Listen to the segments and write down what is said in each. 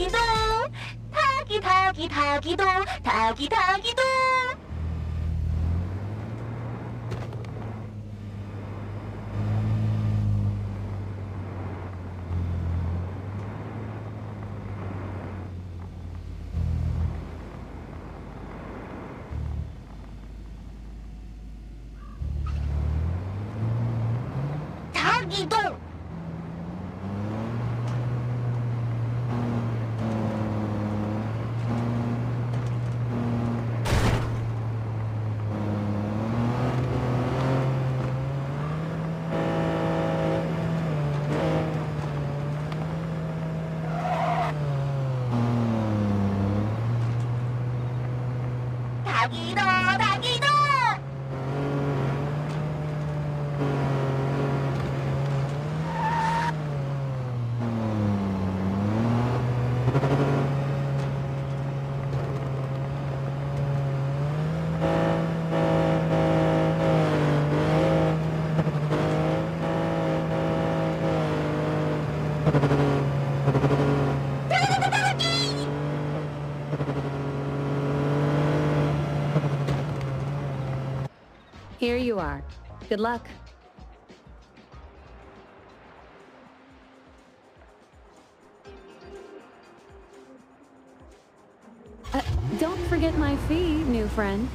타기도 타기도 타기도 타기도 타기도 Here you are. Good luck. Don't forget my fee, new friend.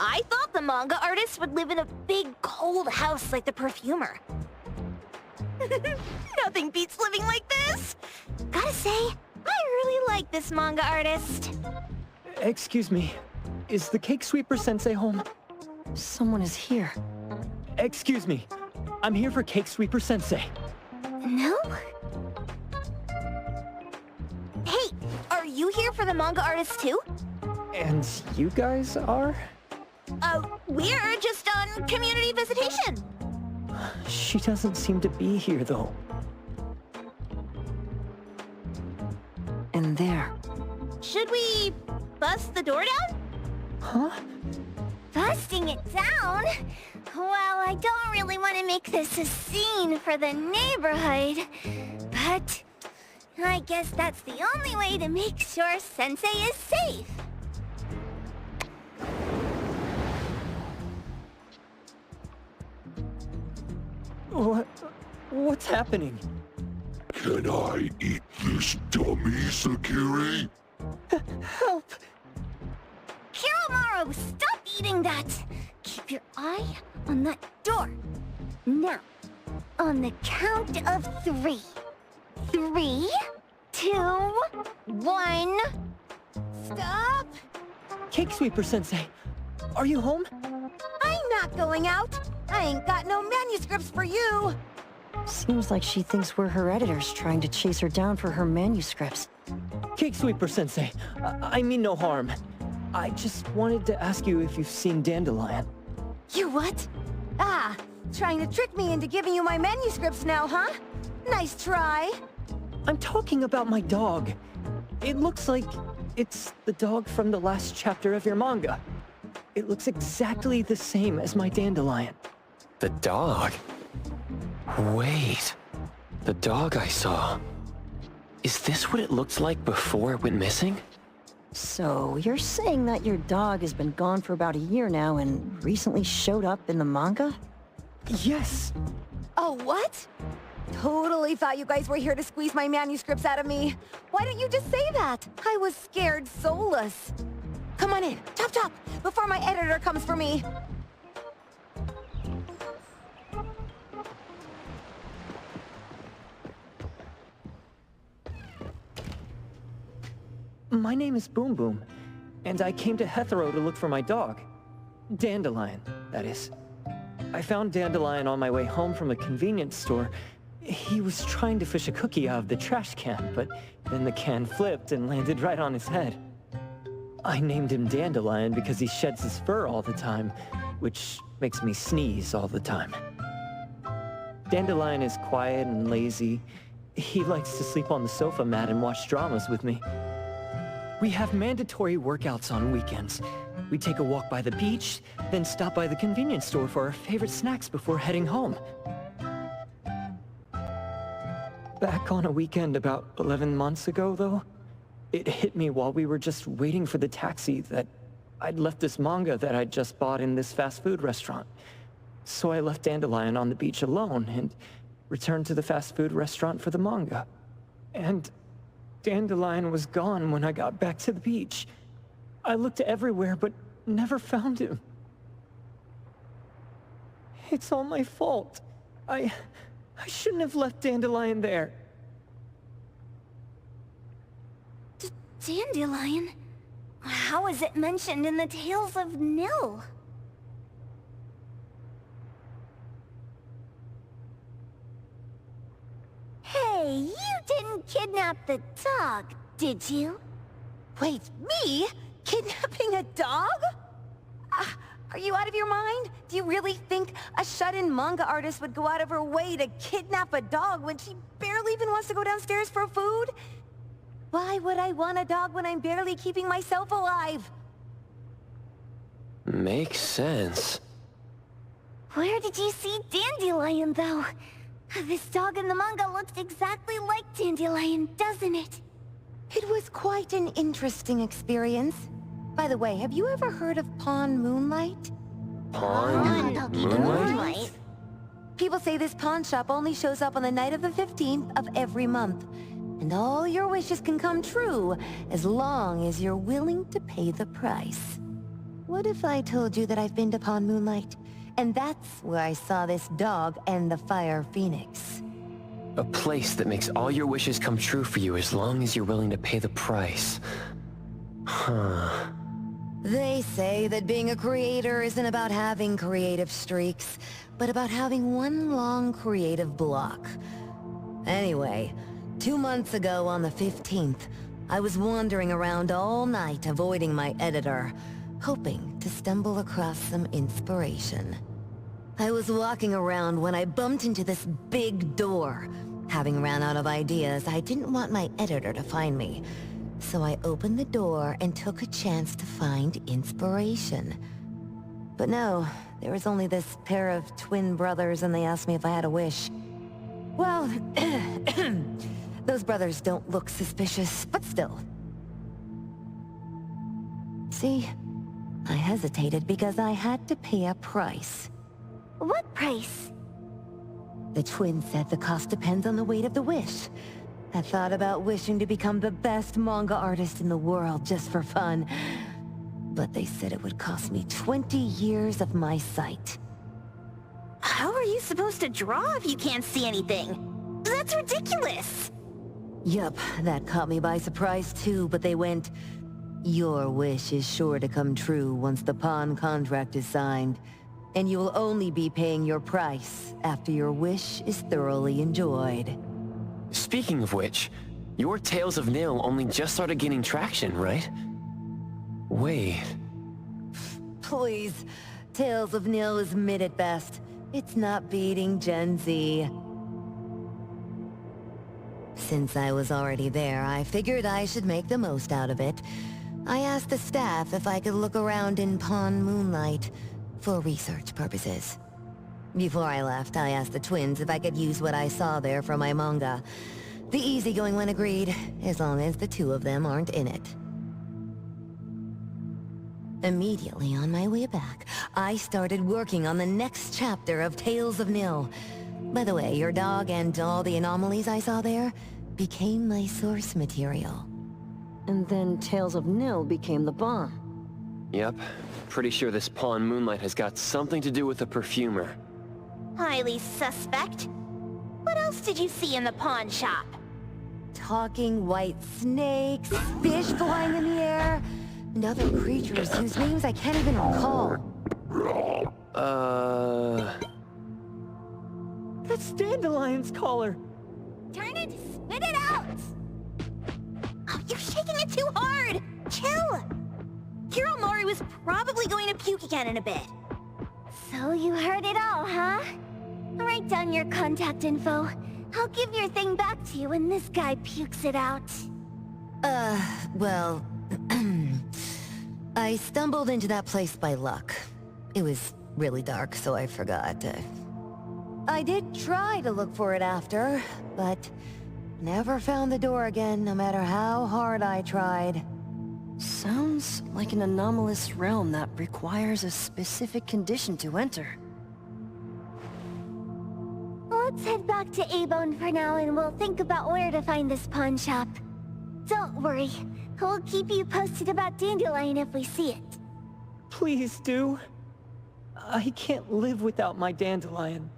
I thought the manga artist would live in a big, cold house like the perfumer. Nothing beats living like this! Gotta say, I really like this manga artist. Excuse me, is the Cake Sweeper Sensei home? Someone is here. Excuse me, I'm here for Cake Sweeper Sensei. No? Hey, are you here for the manga artist too? And you guys are? We're just on community visitation. She doesn't seem to be here, though. And there. Should we bust the door down? Huh? Busting it down? Well, I don't really want to make this a scene for the neighborhood, but I guess that's the only way to make sure Sensei is safe. What's happening? Can I eat this dummy, Sakiri? Help! Kiromaru, stop eating that! Keep your eye on that door. Now, on the count of 3. 3, 2, 1... Stop! Cake Sweeper Sensei, are you home? I'm not going out! I ain't got no manuscripts for you! Seems like she thinks we're her editors trying to chase her down for her manuscripts. Cake Sweeper Sensei, I mean no harm. I just wanted to ask you if you've seen Dandelion. You what? Ah, trying to trick me into giving you my manuscripts now, huh? Nice try. I'm talking about my dog. It looks like it's the dog from the last chapter of your manga. It looks exactly the same as my Dandelion. The dog? Wait. The dog I saw. Is this what it looked like before it went missing? So, you're saying that your dog has been gone for about a year now and recently showed up in the manga? Yes! Oh, what? Totally thought you guys were here to squeeze my manuscripts out of me. Why didn't you just say that? I was scared soulless. Come on in, chop chop, before my editor comes for me. My name is Boom Boom, and I came to Hethero to look for my dog. Dandelion, that is. I found Dandelion on my way home from a convenience store. He was trying to fish a cookie out of the trash can, but then the can flipped and landed right on his head. I named him Dandelion because he sheds his fur all the time, which makes me sneeze all the time. Dandelion is quiet and lazy. He likes to sleep on the sofa mat and watch dramas with me. We have mandatory workouts on weekends. We take a walk by the beach, then stop by the convenience store for our favorite snacks before heading home. Back on a weekend about 11 months ago, though, it hit me while we were just waiting for the taxi that I'd left this manga that I'd just bought in this fast food restaurant. So I left Dandelion on the beach alone and returned to the fast food restaurant for the manga. And Dandelion was gone when I got back to the beach. I looked everywhere, but never found him. It's all my fault. I shouldn't have left Dandelion there. Dandelion? How is it mentioned in the Tales of Nil? Hey, you didn't kidnap the dog, did you? Wait, me? Kidnapping a dog? Are you out of your mind? Do you really think a shut-in manga artist would go out of her way to kidnap a dog when she barely even wants to go downstairs for food? Why would I want a dog when I'm barely keeping myself alive? Makes sense. Where did you see Dandelion, though? This dog in the manga looks exactly like Dandelion, doesn't it? It was quite an interesting experience. By the way, have you ever heard of Pawn Moonlight? Pawn Moonlight? People say this pawn shop only shows up on the night of the 15th of every month. And all your wishes can come true, as long as you're willing to pay the price. What if I told you that I've been to Pawn Moonlight? And that's where I saw this dog and the Fire Phoenix. A place that makes all your wishes come true for you as long as you're willing to pay the price. Huh. They say that being a creator isn't about having creative streaks, but about having one long creative block. Anyway, 2 months ago on the 15th, I was wandering around all night avoiding my editor, hoping to stumble across some inspiration. I was walking around when I bumped into this big door. Having ran out of ideas, I didn't want my editor to find me. So I opened the door and took a chance to find inspiration. But no, there was only this pair of twin brothers and they asked me if I had a wish. Well, those brothers don't look suspicious, but still. See, I hesitated because I had to pay a price. What price? The twins said the cost depends on the weight of the wish. I thought about wishing to become the best manga artist in the world just for fun. But they said it would cost me 20 years of my sight. How are you supposed to draw if you can't see anything? That's ridiculous! Yup, that caught me by surprise too, but they went, "Your wish is sure to come true once the pawn contract is signed, and you will only be paying your price after your wish is thoroughly enjoyed." Speaking of which, your Tales of Nil only just started gaining traction, right? Wait. Please, Tales of Nil is mid at best. It's not beating Gen Z. Since I was already there, I figured I should make the most out of it. I asked the staff if I could look around in Pawn Moonlight for research purposes. Before I left, I asked the twins if I could use what I saw there for my manga. The easygoing one agreed, as long as the two of them aren't in it. Immediately on my way back, I started working on the next chapter of Tales of Nil. By the way, your dog and all the anomalies I saw there became my source material. And then Tales of Nil became the bomb. Yep. Pretty sure this Pawn Moonlight has got something to do with the perfumer. Highly suspect. What else did you see in the pawn shop? Talking white snakes, fish flying in the air, and other creatures whose names I can't even recall. That's Dandelion's collar. Turn it, spit it out! Oh, you're shaking it too hard! Chill! Hiromori was probably going to puke again in a bit. So you heard it all, huh? Write down your contact info. I'll give your thing back to you when this guy pukes it out. Well... I stumbled into that place by luck. It was really dark, so I forgot. I did try to look for it after, but never found the door again, no matter how hard I tried. Sounds like an anomalous realm that requires a specific condition to enter. Let's head back to A-Bone for now and we'll think about where to find this pawn shop. Don't worry, we'll keep you posted about Dandelion if we see it. Please do. I can't live without my Dandelion.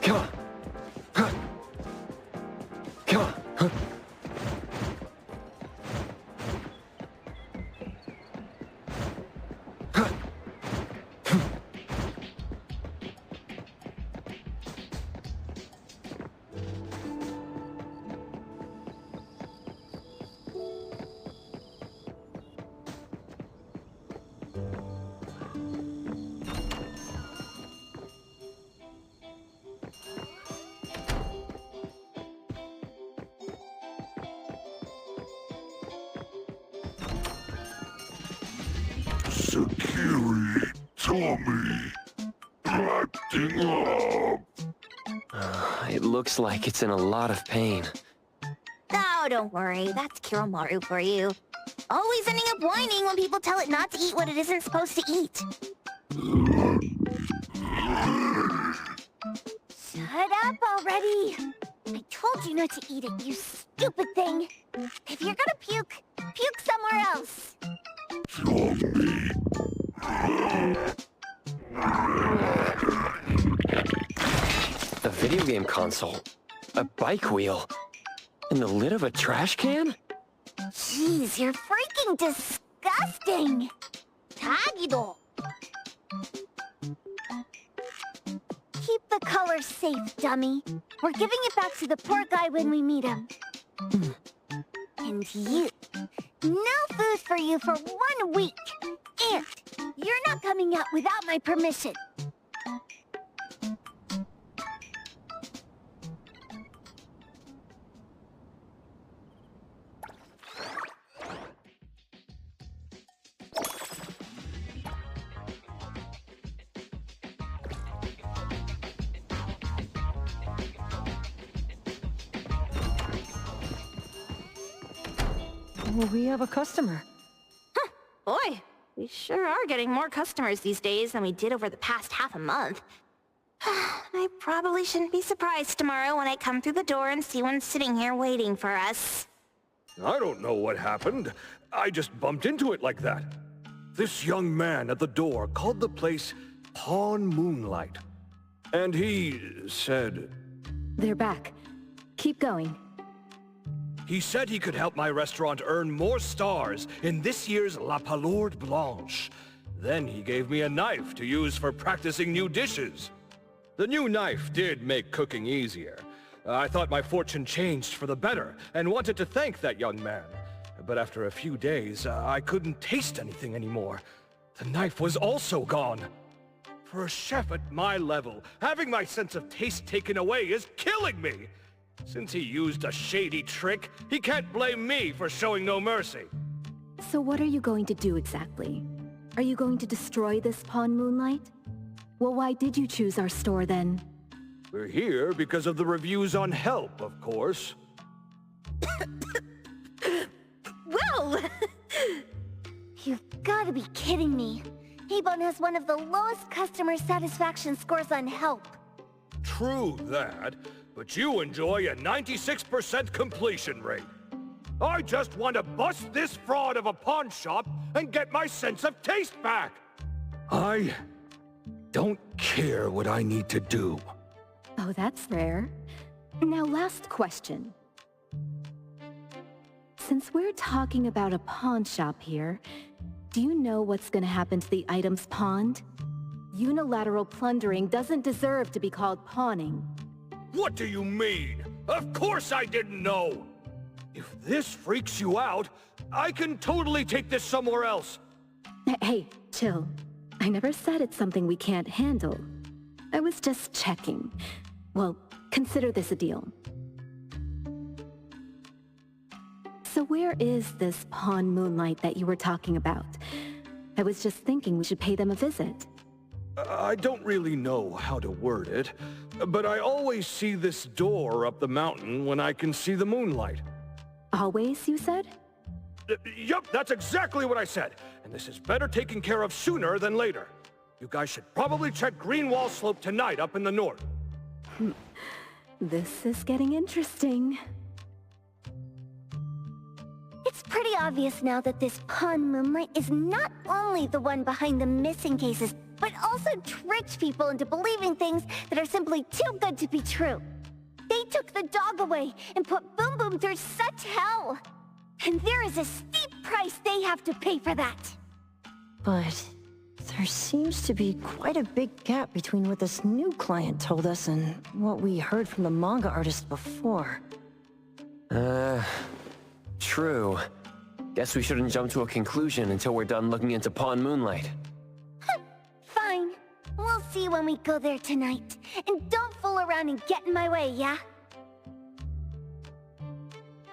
Come on. Huh. Come on. Huh. Huh. Sakiri, Tommy, acting up. It looks like it's in a lot of pain. Oh, don't worry. That's Kiromaru for you. Always ending up whining when people tell it not to eat what it isn't supposed to eat. Shut up already. I told you not to eat it, you stupid thing. If you're gonna puke, puke somewhere else. Tommy. A video game console, a bike wheel, and the lid of a trash can? Jeez, you're freaking disgusting. Tagido. Keep the color safe, dummy. We're giving it back to the poor guy when we meet him. And you. No food for you for 1 week. And you're not coming out without my permission. We have a customer. Boy, we sure are getting more customers these days than we did over the past half a month. I probably shouldn't be surprised tomorrow when I come through the door and see one sitting here waiting for us. I don't know what happened. I just bumped into it like that. This young man at the door called the place Pawn Moonlight. And he said... They're back. Keep going. He said he could help my restaurant earn more stars in this year's La Palourde Blanche. Then he gave me a knife to use for practicing new dishes. The new knife did make cooking easier. I thought my fortune changed for the better and wanted to thank that young man. But after a few days, I couldn't taste anything anymore. The knife was also gone. For a chef at my level, having my sense of taste taken away is killing me. Since he used a shady trick, he can't blame me for showing no mercy. So what are you going to do exactly? Are you going to destroy this pawn, Moonlight? Well, why did you choose our store then? We're here because of the reviews on Help, of course. Well! You've gotta be kidding me. Avon has one of the lowest customer satisfaction scores on Help. True that, but you enjoy a 96% completion rate. I just want to bust this fraud of a pawn shop and get my sense of taste back. I don't care what I need to do. Oh, that's rare. Now, last question. Since we're talking about a pawn shop here, do you know what's gonna happen to the items pawned? Unilateral plundering doesn't deserve to be called pawning. What do you mean? Of course I didn't know! If this freaks you out, I can totally take this somewhere else. Hey, chill. I never said it's something we can't handle. I was just checking. Well, consider this a deal. So where is this Pawn Moonlight that you were talking about? I was just thinking we should pay them a visit. I don't really know how to word it, but I always see this door up the mountain when I can see the moonlight. Always, you said? Yup, that's exactly what I said. And this is better taken care of sooner than later. You guys should probably check Greenwall Slope tonight up in the north. This is getting interesting. It's pretty obvious now that this Pawn Moonlight is not only the one behind the missing cases, but also tricks people into believing things that are simply too good to be true. They took the dog away and put Boom Boom through such hell. And there is a steep price they have to pay for that. But there seems to be quite a big gap between what this new client told us and what we heard from the manga artist before. True. Guess we shouldn't jump to a conclusion until we're done looking into Pawn Moonlight. Fine. We'll see when we go there tonight. And don't fool around and get in my way, yeah?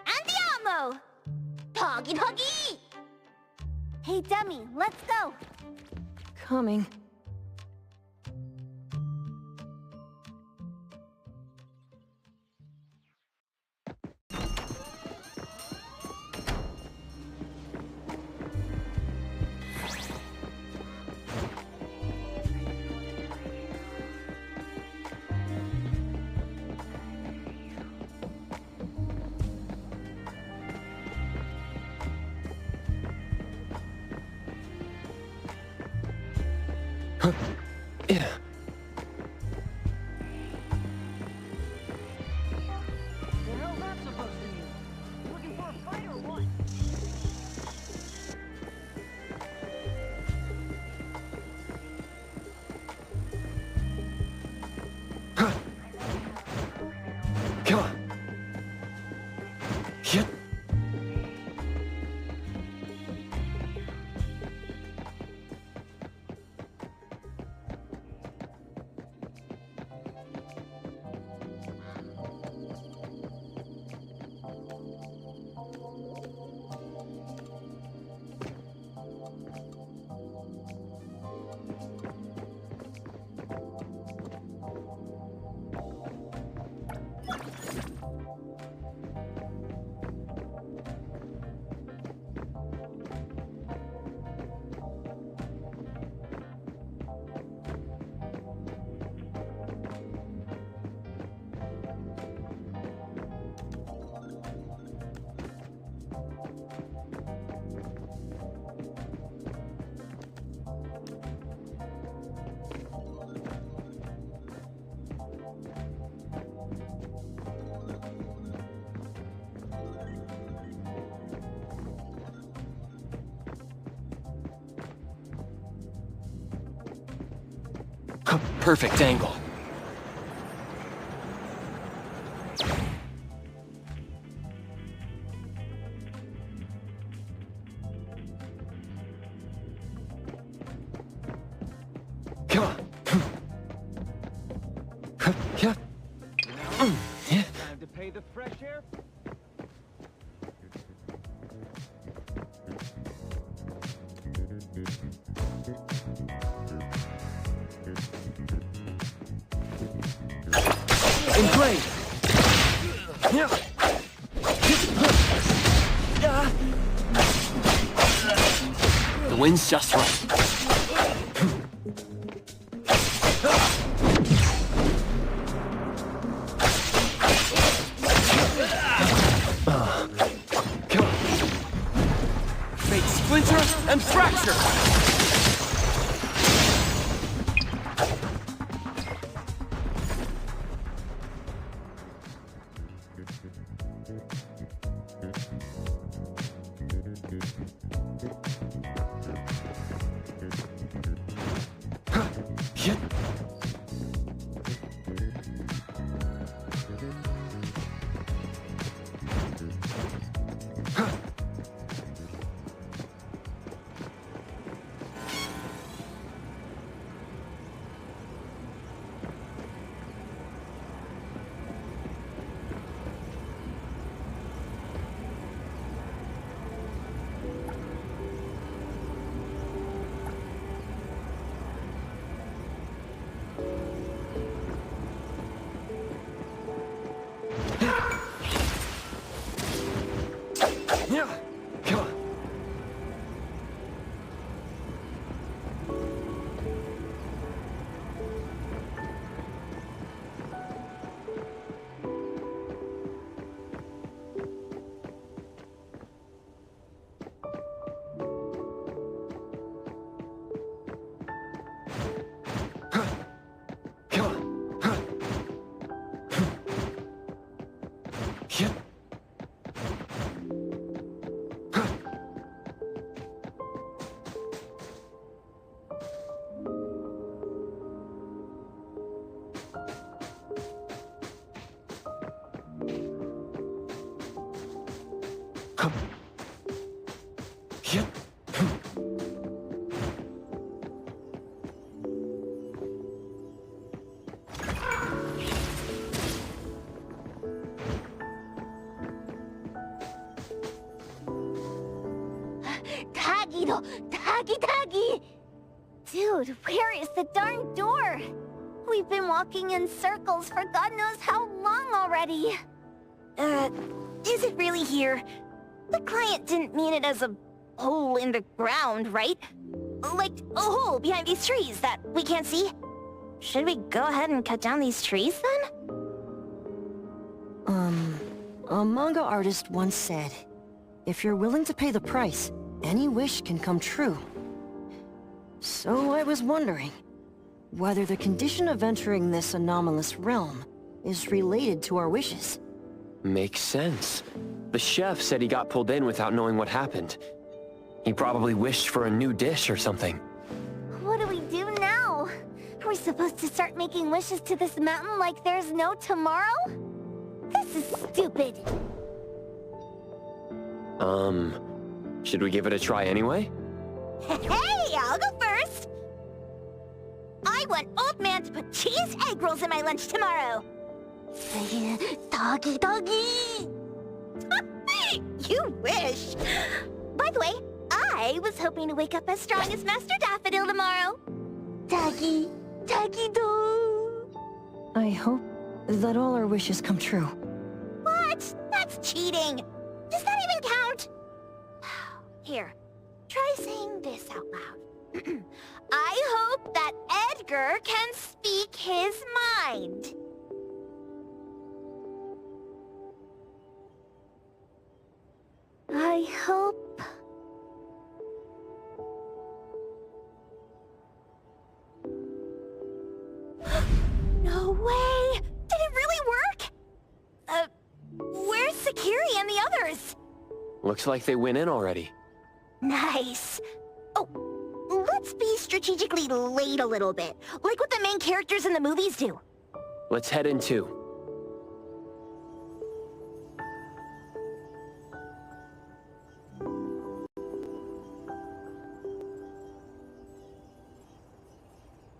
Andiamo! Poggy Poggy! Hey, dummy, let's go. Coming. Yeah. The hell's that supposed to mean? You looking for a fight or what? Come on. Yep. Perfect angle. Time to pay the fresh air. Engraved. The wind's just right. Fake splinter and fracture! Taggy! Dude, where is the darn door? We've been walking in circles for God knows how long already. Is it really here? The client didn't mean it as a hole in the ground, right? Like a hole behind these trees that we can't see? Should we go ahead and cut down these trees then? A manga artist once said, if you're willing to pay the price, any wish can come true. So I was wondering whether the condition of entering this anomalous realm is related to our wishes. Makes sense. The chef said he got pulled in without knowing what happened. He probably wished for a new dish or something. What do we do now? Are we supposed to start making wishes to this mountain like there's no tomorrow? This is stupid. Should we give it a try anyway? Hey, I'll go first! I want Old Man to put cheese egg rolls in my lunch tomorrow! Doggy! You wish! By the way, I was hoping to wake up as strong as Master Daffodil tomorrow. Doggy do! I hope that all our wishes come true. What? That's cheating! Does that even count? Here, try saying this out loud. I hope that Edgar can speak his mind. I hope... No way! Did it really work? Where's Sakiri and the others? Looks like they went in already. Nice. Oh, let's be strategically late a little bit, like what the main characters in the movies do. Let's head in too.